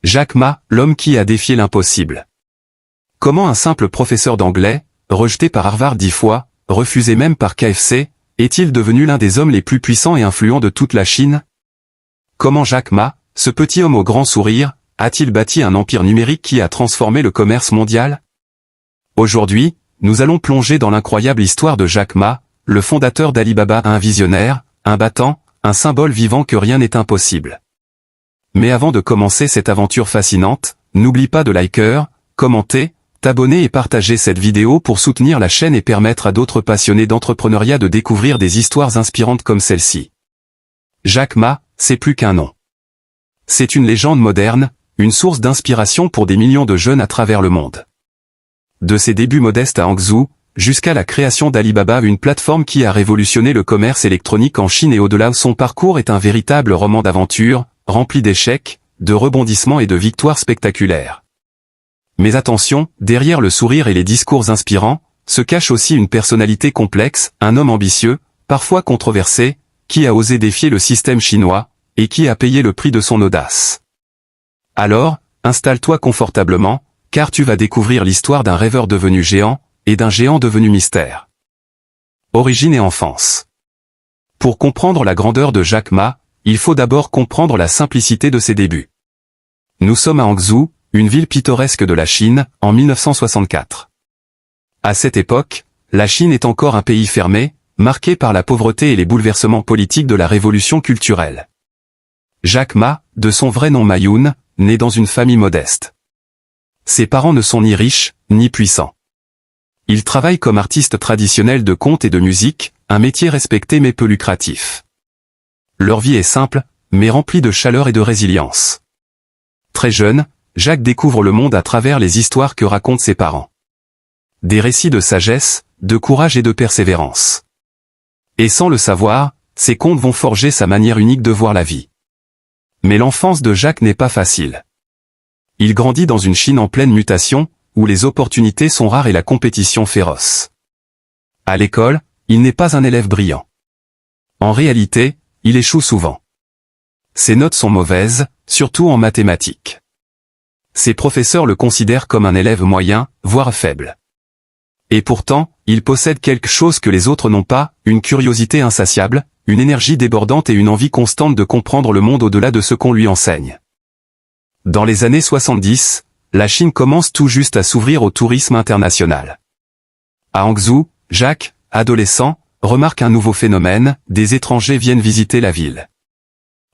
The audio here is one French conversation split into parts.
Jack Ma, l'homme qui a défié l'impossible. Comment un simple professeur d'anglais, rejeté par Harvard 10 fois, refusé même par KFC, est-il devenu l'un des hommes les plus puissants et influents de toute la Chine? Comment Jack Ma, ce petit homme au grand sourire, a-t-il bâti un empire numérique qui a transformé le commerce mondial? Aujourd'hui, nous allons plonger dans l'incroyable histoire de Jack Ma, le fondateur d'Alibaba, un visionnaire, un battant, un symbole vivant que rien n'est impossible. Mais avant de commencer cette aventure fascinante, n'oublie pas de liker, commenter, t'abonner et partager cette vidéo pour soutenir la chaîne et permettre à d'autres passionnés d'entrepreneuriat de découvrir des histoires inspirantes comme celle-ci. Jack Ma, c'est plus qu'un nom. C'est une légende moderne, une source d'inspiration pour des millions de jeunes à travers le monde. De ses débuts modestes à Hangzhou, jusqu'à la création d'Alibaba, une plateforme qui a révolutionné le commerce électronique en Chine et au-delà, son parcours est un véritable roman d'aventure, rempli d'échecs, de rebondissements et de victoires spectaculaires. Mais attention, derrière le sourire et les discours inspirants, se cache aussi une personnalité complexe, un homme ambitieux, parfois controversé, qui a osé défier le système chinois, et qui a payé le prix de son audace. Alors, installe-toi confortablement, car tu vas découvrir l'histoire d'un rêveur devenu géant, et d'un géant devenu mystère. Origine et enfance. Pour comprendre la grandeur de Jack Ma, il faut d'abord comprendre la simplicité de ses débuts. Nous sommes à Hangzhou, une ville pittoresque de la Chine, en 1964. À cette époque, la Chine est encore un pays fermé, marqué par la pauvreté et les bouleversements politiques de la révolution culturelle. Jack Ma, de son vrai nom Ma Yun, naît dans une famille modeste. Ses parents ne sont ni riches, ni puissants. Il travaille comme artiste traditionnel de conte et de musique, un métier respecté mais peu lucratif. Leur vie est simple, mais remplie de chaleur et de résilience. Très jeune, Jack découvre le monde à travers les histoires que racontent ses parents. Des récits de sagesse, de courage et de persévérance. Et sans le savoir, ces contes vont forger sa manière unique de voir la vie. Mais l'enfance de Jack n'est pas facile. Il grandit dans une Chine en pleine mutation, où les opportunités sont rares et la compétition féroce. À l'école, il n'est pas un élève brillant. En réalité, il échoue souvent. Ses notes sont mauvaises, surtout en mathématiques. Ses professeurs le considèrent comme un élève moyen, voire faible. Et pourtant, il possède quelque chose que les autres n'ont pas, une curiosité insatiable, une énergie débordante et une envie constante de comprendre le monde au-delà de ce qu'on lui enseigne. Dans les années 70, la Chine commence tout juste à s'ouvrir au tourisme international. À Hangzhou, Jack, adolescent, remarque un nouveau phénomène, des étrangers viennent visiter la ville.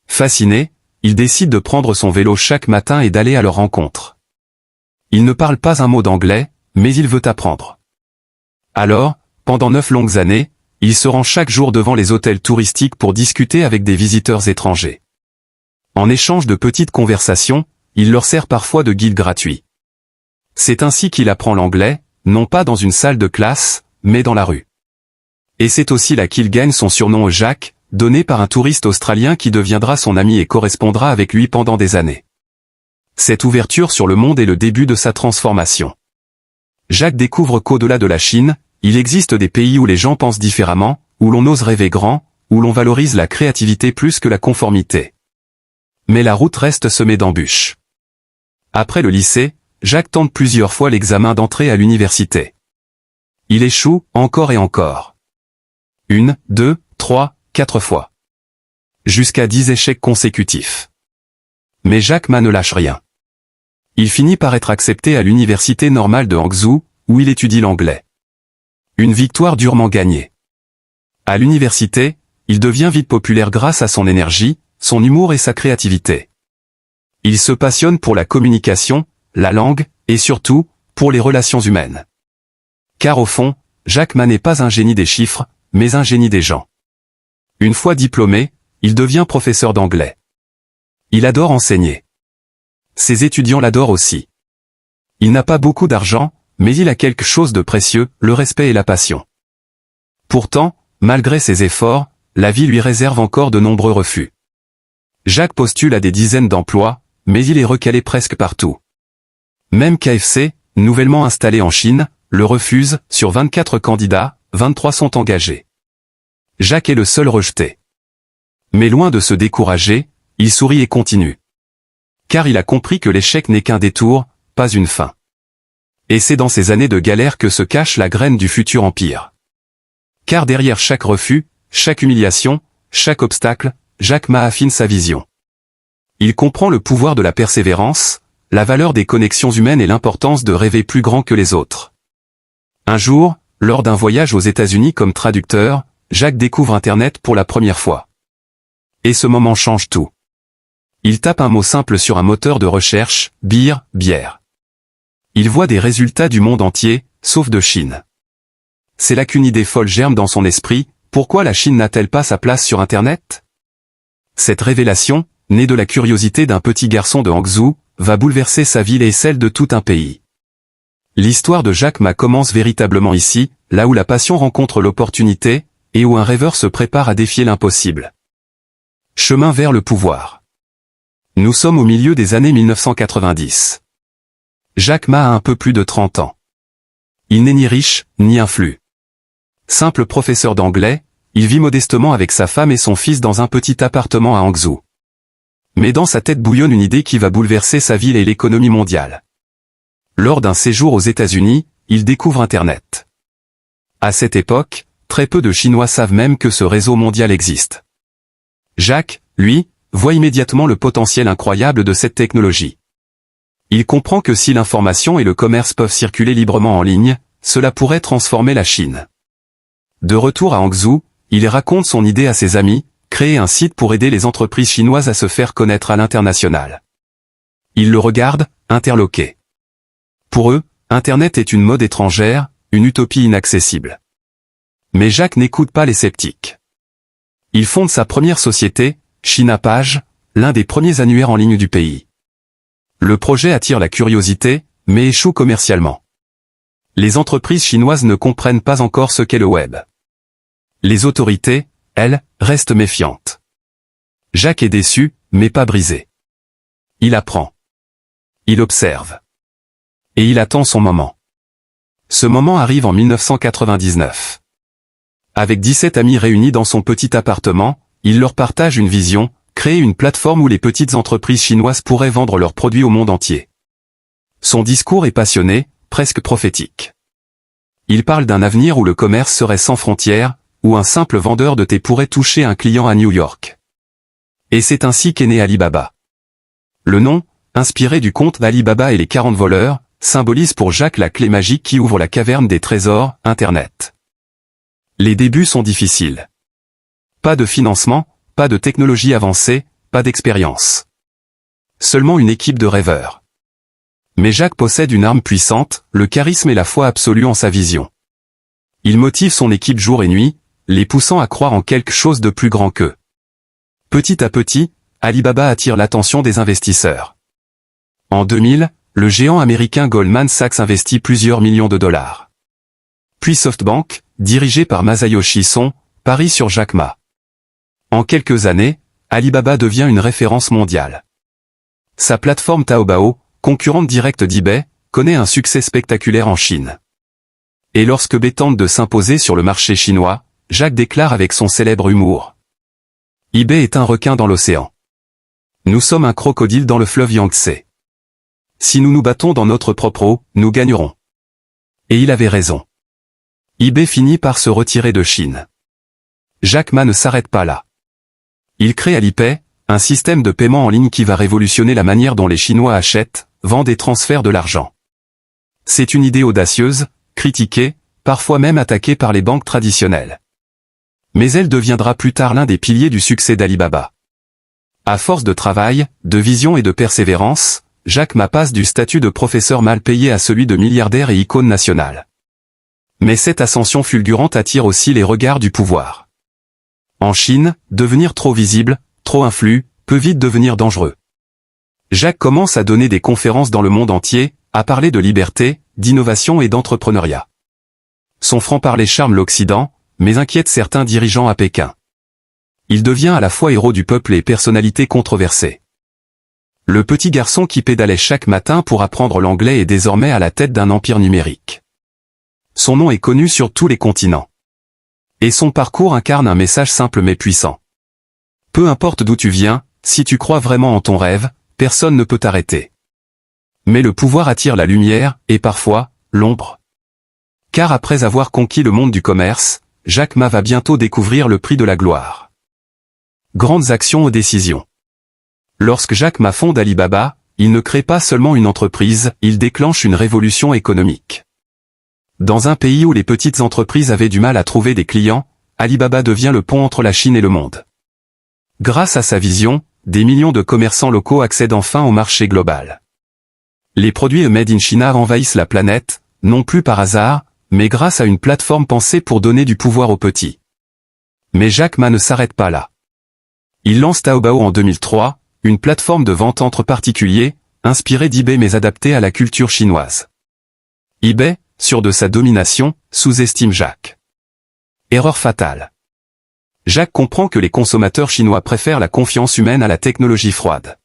Fasciné, il décide de prendre son vélo chaque matin et d'aller à leur rencontre. Il ne parle pas un mot d'anglais, mais il veut apprendre. Alors, pendant 9 longues années, il se rend chaque jour devant les hôtels touristiques pour discuter avec des visiteurs étrangers. En échange de petites conversations, il leur sert parfois de guide gratuit. C'est ainsi qu'il apprend l'anglais, non pas dans une salle de classe, mais dans la rue. Et c'est aussi là qu'il gagne son surnom Jack, donné par un touriste australien qui deviendra son ami et correspondra avec lui pendant des années. Cette ouverture sur le monde est le début de sa transformation. Jack découvre qu'au-delà de la Chine, il existe des pays où les gens pensent différemment, où l'on ose rêver grand, où l'on valorise la créativité plus que la conformité. Mais la route reste semée d'embûches. Après le lycée, Jack tente plusieurs fois l'examen d'entrée à l'université. Il échoue, encore et encore. 1, 2, 3, 4 fois. Jusqu'à 10 échecs consécutifs. Mais Jack Ma ne lâche rien. Il finit par être accepté à l'université normale de Hangzhou, où il étudie l'anglais. Une victoire durement gagnée. À l'université, il devient vite populaire grâce à son énergie, son humour et sa créativité. Il se passionne pour la communication, la langue, et surtout, pour les relations humaines. Car au fond, Jack Ma n'est pas un génie des chiffres, mais un génie des gens. Une fois diplômé, il devient professeur d'anglais. Il adore enseigner. Ses étudiants l'adorent aussi. Il n'a pas beaucoup d'argent, mais il a quelque chose de précieux, le respect et la passion. Pourtant, malgré ses efforts, la vie lui réserve encore de nombreux refus. Jack postule à des dizaines d'emplois, mais il est recalé presque partout. Même KFC, nouvellement installé en Chine, le refuse, sur 24 candidats, 23 sont engagés. Jack est le seul rejeté. Mais loin de se décourager, il sourit et continue. car il a compris que l'échec n'est qu'un détour, pas une fin. Et c'est dans ces années de galère que se cache la graine du futur empire. Car derrière chaque refus, chaque humiliation, chaque obstacle, Jack Ma affine sa vision. Il comprend le pouvoir de la persévérance, la valeur des connexions humaines et l'importance de rêver plus grand que les autres. Un jour, lors d'un voyage aux États-Unis comme traducteur, Jack découvre Internet pour la première fois. Et ce moment change tout. Il tape un mot simple sur un moteur de recherche, bière. Il voit des résultats du monde entier, sauf de Chine. C'est là qu'une idée folle germe dans son esprit, pourquoi la Chine n'a-t-elle pas sa place sur Internet? Cette révélation, née de la curiosité d'un petit garçon de Hangzhou, va bouleverser sa ville et celle de tout un pays. L'histoire de Jack Ma commence véritablement ici, là où la passion rencontre l'opportunité, et où un rêveur se prépare à défier l'impossible. Chemin vers le pouvoir. Nous sommes au milieu des années 1990. Jack Ma a un peu plus de 30 ans. Il n'est ni riche, ni influent. Simple professeur d'anglais, il vit modestement avec sa femme et son fils dans un petit appartement à Hangzhou. Mais dans sa tête bouillonne une idée qui va bouleverser sa ville et l'économie mondiale. Lors d'un séjour aux États-Unis, il découvre Internet. À cette époque, très peu de Chinois savent même que ce réseau mondial existe. Jack, lui, voit immédiatement le potentiel incroyable de cette technologie. Il comprend que si l'information et le commerce peuvent circuler librement en ligne, cela pourrait transformer la Chine. De retour à Hangzhou, il raconte son idée à ses amis, créer un site pour aider les entreprises chinoises à se faire connaître à l'international. Ils le regardent, interloqués. Pour eux, Internet est une mode étrangère, une utopie inaccessible. Mais Jack n'écoute pas les sceptiques. Il fonde sa première société, China Page, l'un des premiers annuaires en ligne du pays. Le projet attire la curiosité, mais échoue commercialement. Les entreprises chinoises ne comprennent pas encore ce qu'est le web. Les autorités, elles, restent méfiantes. Jack est déçu, mais pas brisé. Il apprend. Il observe. Et il attend son moment. Ce moment arrive en 1999. Avec 17 amis réunis dans son petit appartement, il leur partage une vision, créer une plateforme où les petites entreprises chinoises pourraient vendre leurs produits au monde entier. Son discours est passionné, presque prophétique. Il parle d'un avenir où le commerce serait sans frontières, où un simple vendeur de thé pourrait toucher un client à New York. Et c'est ainsi qu'est né Alibaba. Le nom, inspiré du conte d'Alibaba et les 40 voleurs, symbolise pour Jack la clé magique qui ouvre la caverne des trésors, Internet. Les débuts sont difficiles. Pas de financement, pas de technologie avancée, pas d'expérience. Seulement une équipe de rêveurs. Mais Jack possède une arme puissante, le charisme et la foi absolue en sa vision. Il motive son équipe jour et nuit, les poussant à croire en quelque chose de plus grand qu'eux. Petit à petit, Alibaba attire l'attention des investisseurs. En 2000, le géant américain Goldman Sachs investit plusieurs millions de dollars. Puis SoftBank, dirigé par Masayoshi Son, parie sur Jack Ma. En quelques années, Alibaba devient une référence mondiale. Sa plateforme Taobao, concurrente directe d'eBay, connaît un succès spectaculaire en Chine. Et lorsque eBay tente de s'imposer sur le marché chinois, Jack déclare avec son célèbre humour. eBay est un requin dans l'océan. Nous sommes un crocodile dans le fleuve Yangtze. Si nous nous battons dans notre propre eau, nous gagnerons. Et il avait raison. eBay finit par se retirer de Chine. Jack Ma ne s'arrête pas là. Il crée Alipay, un système de paiement en ligne qui va révolutionner la manière dont les Chinois achètent, vendent et transfèrent de l'argent. C'est une idée audacieuse, critiquée, parfois même attaquée par les banques traditionnelles. Mais elle deviendra plus tard l'un des piliers du succès d'Alibaba. À force de travail, de vision et de persévérance, Jack Ma passe du statut de professeur mal payé à celui de milliardaire et icône nationale. Mais cette ascension fulgurante attire aussi les regards du pouvoir. En Chine, devenir trop visible, trop influent, peut vite devenir dangereux. Jack commence à donner des conférences dans le monde entier, à parler de liberté, d'innovation et d'entrepreneuriat. Son franc-parler charme l'Occident, mais inquiète certains dirigeants à Pékin. Il devient à la fois héros du peuple et personnalité controversée. Le petit garçon qui pédalait chaque matin pour apprendre l'anglais est désormais à la tête d'un empire numérique. Son nom est connu sur tous les continents. Et son parcours incarne un message simple mais puissant. Peu importe d'où tu viens, si tu crois vraiment en ton rêve, personne ne peut arrêter. Mais le pouvoir attire la lumière, et parfois, l'ombre. Car après avoir conquis le monde du commerce, Jack Ma va bientôt découvrir le prix de la gloire. Grandes actions aux décisions. Lorsque Jack Ma fonde Alibaba, il ne crée pas seulement une entreprise, il déclenche une révolution économique. Dans un pays où les petites entreprises avaient du mal à trouver des clients, Alibaba devient le pont entre la Chine et le monde. Grâce à sa vision, des millions de commerçants locaux accèdent enfin au marché global. Les produits Made in China envahissent la planète, non plus par hasard, mais grâce à une plateforme pensée pour donner du pouvoir aux petits. Mais Jack Ma ne s'arrête pas là. Il lance Taobao en 2003, une plateforme de vente entre particuliers, inspirée d'eBay mais adaptée à la culture chinoise. eBay, sûr de sa domination, sous-estime Jack. Erreur fatale. Jack comprend que les consommateurs chinois préfèrent la confiance humaine à la technologie froide.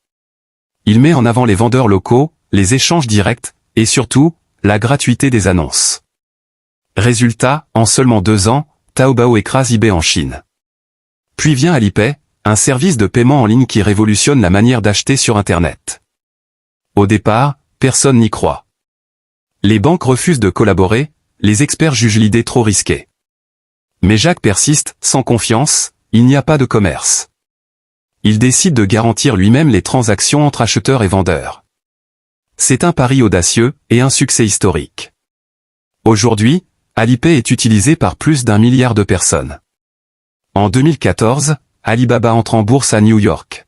Il met en avant les vendeurs locaux, les échanges directs, et surtout, la gratuité des annonces. Résultat, en seulement 2 ans, Taobao écrase eBay en Chine. Puis vient Alipay, un service de paiement en ligne qui révolutionne la manière d'acheter sur Internet. Au départ, personne n'y croit. Les banques refusent de collaborer, les experts jugent l'idée trop risquée. Mais Jack persiste, sans confiance, il n'y a pas de commerce. Il décide de garantir lui-même les transactions entre acheteurs et vendeurs. C'est un pari audacieux, et un succès historique. Aujourd'hui, Alipay est utilisé par plus d'1 milliard de personnes. En 2014, Alibaba entre en bourse à New York.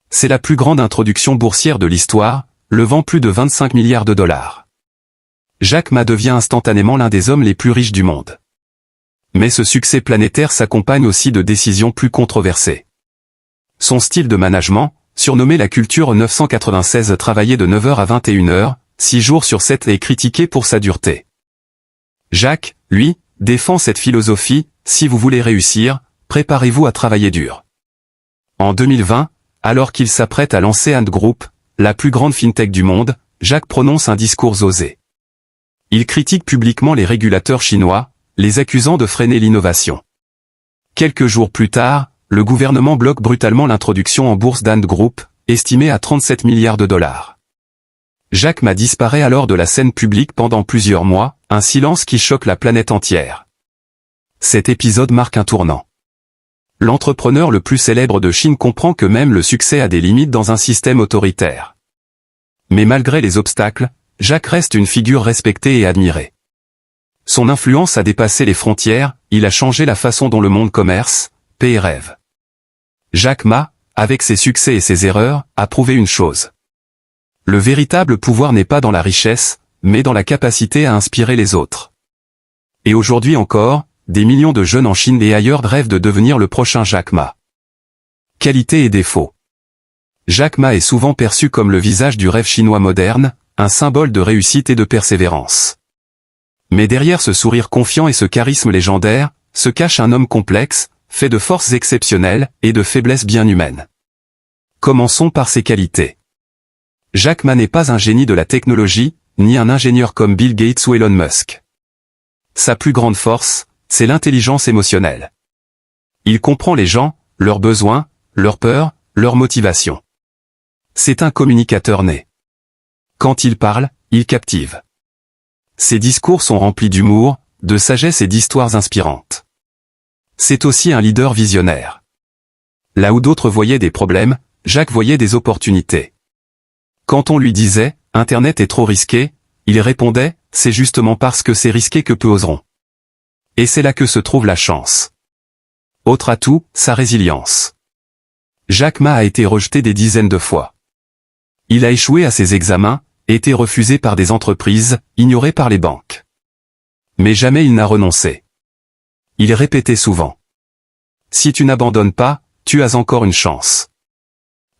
C'est la plus grande introduction boursière de l'histoire, levant plus de 25 milliards de dollars. Jack Ma devient instantanément l'un des hommes les plus riches du monde. Mais ce succès planétaire s'accompagne aussi de décisions plus controversées. Son style de management, surnommé la culture 996 travaillait de 9h à 21h, 6 jours sur 7 est critiqué pour sa dureté. Jack, lui, défend cette philosophie, si vous voulez réussir, préparez-vous à travailler dur. En 2020, alors qu'il s'apprête à lancer Ant Group, la plus grande fintech du monde, Jack prononce un discours osé. Il critique publiquement les régulateurs chinois, les accusant de freiner l'innovation. Quelques jours plus tard, le gouvernement bloque brutalement l'introduction en bourse d'Ant Group, estimée à 37 milliards de dollars. Jack Ma disparaît alors de la scène publique pendant plusieurs mois, un silence qui choque la planète entière. Cet épisode marque un tournant. L'entrepreneur le plus célèbre de Chine comprend que même le succès a des limites dans un système autoritaire. Mais malgré les obstacles, Jack reste une figure respectée et admirée. Son influence a dépassé les frontières, il a changé la façon dont le monde commerce, paie et rêve. Jack Ma, avec ses succès et ses erreurs, a prouvé une chose. Le véritable pouvoir n'est pas dans la richesse, mais dans la capacité à inspirer les autres. Et aujourd'hui encore, des millions de jeunes en Chine et ailleurs rêvent de devenir le prochain Jack Ma. Qualités et défauts. Jack Ma est souvent perçu comme le visage du rêve chinois moderne, un symbole de réussite et de persévérance. Mais derrière ce sourire confiant et ce charisme légendaire, se cache un homme complexe, fait de forces exceptionnelles et de faiblesses bien humaines. Commençons par ses qualités. Jack Ma n'est pas un génie de la technologie, ni un ingénieur comme Bill Gates ou Elon Musk. Sa plus grande force, c'est l'intelligence émotionnelle. Il comprend les gens, leurs besoins, leurs peurs, leurs motivations. C'est un communicateur né. Quand il parle, il captive. Ses discours sont remplis d'humour, de sagesse et d'histoires inspirantes. C'est aussi un leader visionnaire. Là où d'autres voyaient des problèmes, Jack voyait des opportunités. Quand on lui disait « Internet est trop risqué », il répondait « C'est justement parce que c'est risqué que peu oseront ». Et c'est là que se trouve la chance. Autre atout, sa résilience. Jack Ma a été rejeté des dizaines de fois. Il a échoué à ses examens, été refusé par des entreprises, ignoré par les banques. Mais jamais il n'a renoncé. Il répétait souvent. Si tu n'abandonnes pas, tu as encore une chance.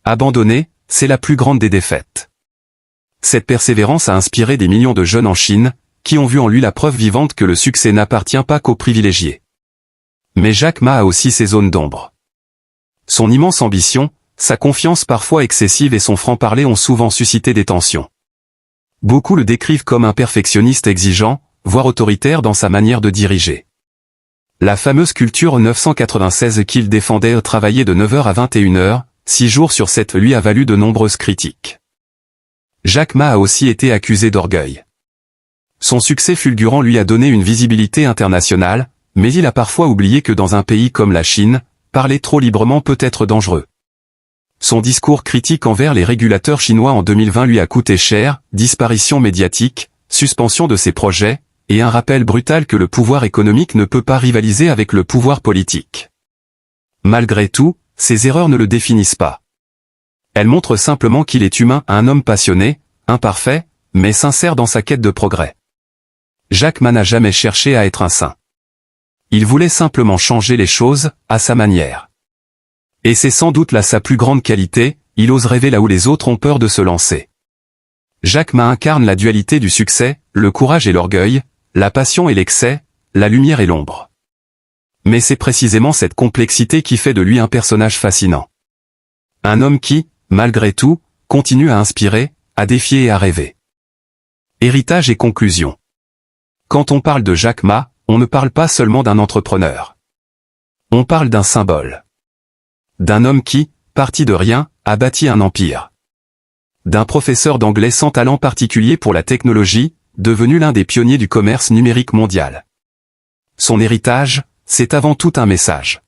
Abandonner, c'est la plus grande des défaites. Cette persévérance a inspiré des millions de jeunes en Chine, qui ont vu en lui la preuve vivante que le succès n'appartient pas qu'aux privilégiés. Mais Jack Ma a aussi ses zones d'ombre. Son immense ambition, sa confiance parfois excessive et son franc-parler ont souvent suscité des tensions. Beaucoup le décrivent comme un perfectionniste exigeant, voire autoritaire dans sa manière de diriger. La fameuse culture 996 qu'il défendait travaillait de 9h à 21h, 6 jours sur 7 lui a valu de nombreuses critiques. Jack Ma a aussi été accusé d'orgueil. Son succès fulgurant lui a donné une visibilité internationale, mais il a parfois oublié que dans un pays comme la Chine, parler trop librement peut être dangereux. Son discours critique envers les régulateurs chinois en 2020 lui a coûté cher, disparition médiatique, suspension de ses projets, et un rappel brutal que le pouvoir économique ne peut pas rivaliser avec le pouvoir politique. Malgré tout, ces erreurs ne le définissent pas. Elles montrent simplement qu'il est humain, un homme passionné, imparfait, mais sincère dans sa quête de progrès. Jack Ma n'a jamais cherché à être un saint. Il voulait simplement changer les choses, à sa manière. Et c'est sans doute là sa plus grande qualité, il ose rêver là où les autres ont peur de se lancer. Jack Ma incarne la dualité du succès, le courage et l'orgueil, la passion et l'excès, la lumière et l'ombre. Mais c'est précisément cette complexité qui fait de lui un personnage fascinant. Un homme qui, malgré tout, continue à inspirer, à défier et à rêver. Héritage et conclusion. Quand on parle de Jack Ma, on ne parle pas seulement d'un entrepreneur. On parle d'un symbole. D'un homme qui, parti de rien, a bâti un empire. D'un professeur d'anglais sans talent particulier pour la technologie, devenu l'un des pionniers du commerce numérique mondial. Son héritage, c'est avant tout un message.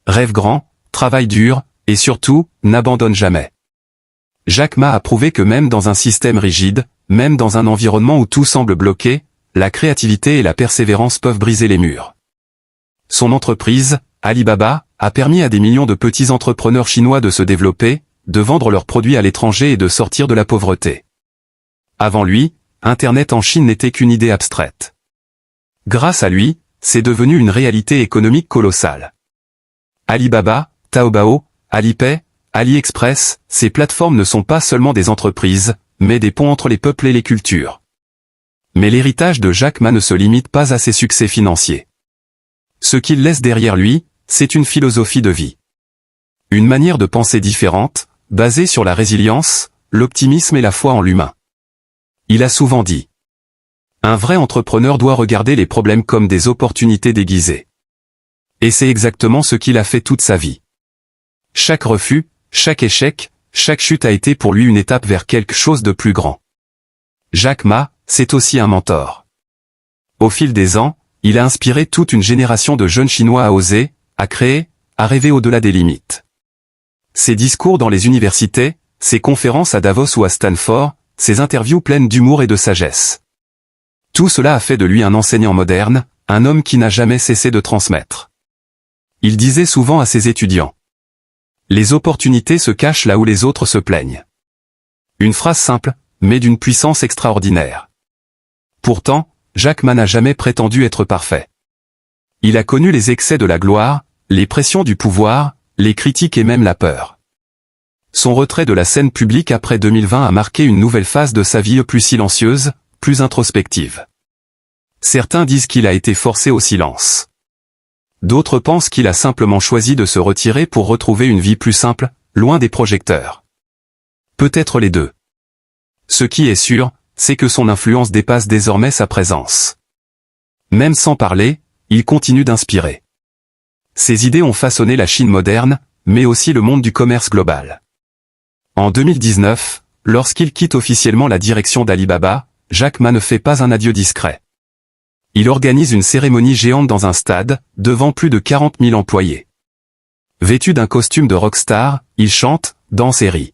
Rêve grand, travaille dur, et surtout, n'abandonne jamais. Jack Ma a prouvé que même dans un système rigide, même dans un environnement où tout semble bloqué, la créativité et la persévérance peuvent briser les murs. Son entreprise, Alibaba, a permis à des millions de petits entrepreneurs chinois de se développer, de vendre leurs produits à l'étranger et de sortir de la pauvreté. Avant lui, Internet en Chine n'était qu'une idée abstraite. Grâce à lui, c'est devenu une réalité économique colossale. Alibaba, Taobao, Alipay, AliExpress, ces plateformes ne sont pas seulement des entreprises, mais des ponts entre les peuples et les cultures. Mais l'héritage de Jack Ma ne se limite pas à ses succès financiers. Ce qu'il laisse derrière lui, c'est une philosophie de vie. Une manière de penser différente, basée sur la résilience, l'optimisme et la foi en l'humain. Il a souvent dit: un vrai entrepreneur doit regarder les problèmes comme des opportunités déguisées. Et c'est exactement ce qu'il a fait toute sa vie. Chaque refus, chaque échec, chaque chute a été pour lui une étape vers quelque chose de plus grand. Jack Ma, c'est aussi un mentor. Au fil des ans, il a inspiré toute une génération de jeunes Chinois à oser, à créer, à rêver au-delà des limites. Ses discours dans les universités, ses conférences à Davos ou à Stanford, ses interviews pleines d'humour et de sagesse. Tout cela a fait de lui un enseignant moderne, un homme qui n'a jamais cessé de transmettre. Il disait souvent à ses étudiants: les opportunités se cachent là où les autres se plaignent. Une phrase simple, mais d'une puissance extraordinaire. Pourtant, Jack Ma n'a jamais prétendu être parfait. Il a connu les excès de la gloire, les pressions du pouvoir, les critiques et même la peur. Son retrait de la scène publique après 2020 a marqué une nouvelle phase de sa vie plus silencieuse, plus introspective. Certains disent qu'il a été forcé au silence. D'autres pensent qu'il a simplement choisi de se retirer pour retrouver une vie plus simple, loin des projecteurs. Peut-être les deux. Ce qui est sûr, c'est que son influence dépasse désormais sa présence. Même sans parler, il continue d'inspirer. Ses idées ont façonné la Chine moderne, mais aussi le monde du commerce global. En 2019, lorsqu'il quitte officiellement la direction d'Alibaba, Jack Ma ne fait pas un adieu discret. Il organise une cérémonie géante dans un stade, devant plus de 40 000 employés. Vêtu d'un costume de rockstar, il chante, danse et rit.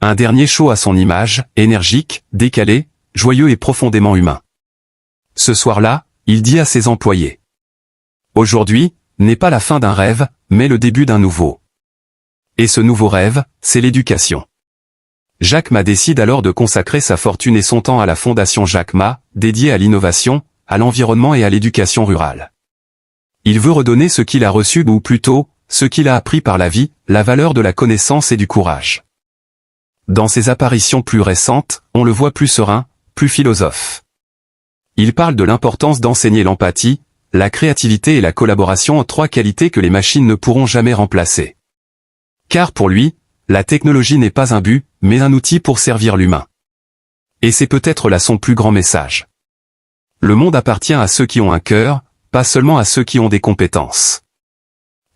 Un dernier show à son image, énergique, décalé, joyeux et profondément humain. Ce soir-là, il dit à ses employés: aujourd'hui, n'est pas la fin d'un rêve, mais le début d'un nouveau. Et ce nouveau rêve, c'est l'éducation. Jack Ma décide alors de consacrer sa fortune et son temps à la fondation Jack Ma, dédiée à l'innovation, à l'environnement et à l'éducation rurale. Il veut redonner ce qu'il a reçu ou plutôt, ce qu'il a appris par la vie, la valeur de la connaissance et du courage. Dans ses apparitions plus récentes, on le voit plus serein, plus philosophe. Il parle de l'importance d'enseigner l'empathie, la créativité et la collaboration, en 3 qualités que les machines ne pourront jamais remplacer. Car pour lui, la technologie n'est pas un but, mais un outil pour servir l'humain. Et c'est peut-être là son plus grand message. Le monde appartient à ceux qui ont un cœur, pas seulement à ceux qui ont des compétences.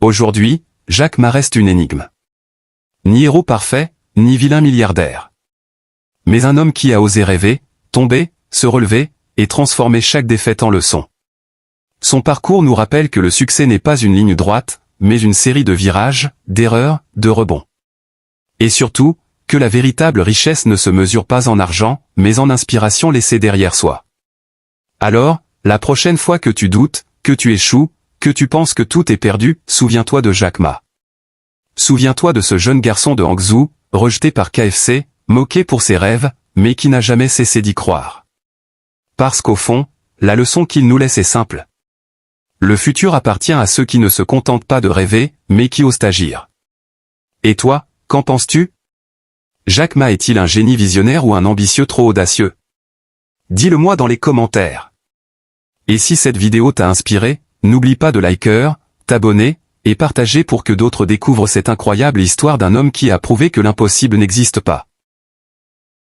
Aujourd'hui, Jack Ma reste une énigme. Ni héros parfait, ni vilain milliardaire. Mais un homme qui a osé rêver, tomber, se relever, et transformer chaque défaite en leçon. Son parcours nous rappelle que le succès n'est pas une ligne droite, mais une série de virages, d'erreurs, de rebonds. Et surtout, que la véritable richesse ne se mesure pas en argent, mais en inspiration laissée derrière soi. Alors, la prochaine fois que tu doutes, que tu échoues, que tu penses que tout est perdu, souviens-toi de Jack Ma. Souviens-toi de ce jeune garçon de Hangzhou, rejeté par KFC, moqué pour ses rêves, mais qui n'a jamais cessé d'y croire. Parce qu'au fond, la leçon qu'il nous laisse est simple. Le futur appartient à ceux qui ne se contentent pas de rêver, mais qui osent agir. Et toi, qu'en penses-tu? Jack Ma est-il un génie visionnaire ou un ambitieux trop audacieux? Dis-le-moi dans les commentaires. Et si cette vidéo t'a inspiré, n'oublie pas de liker, t'abonner, et partager pour que d'autres découvrent cette incroyable histoire d'un homme qui a prouvé que l'impossible n'existe pas.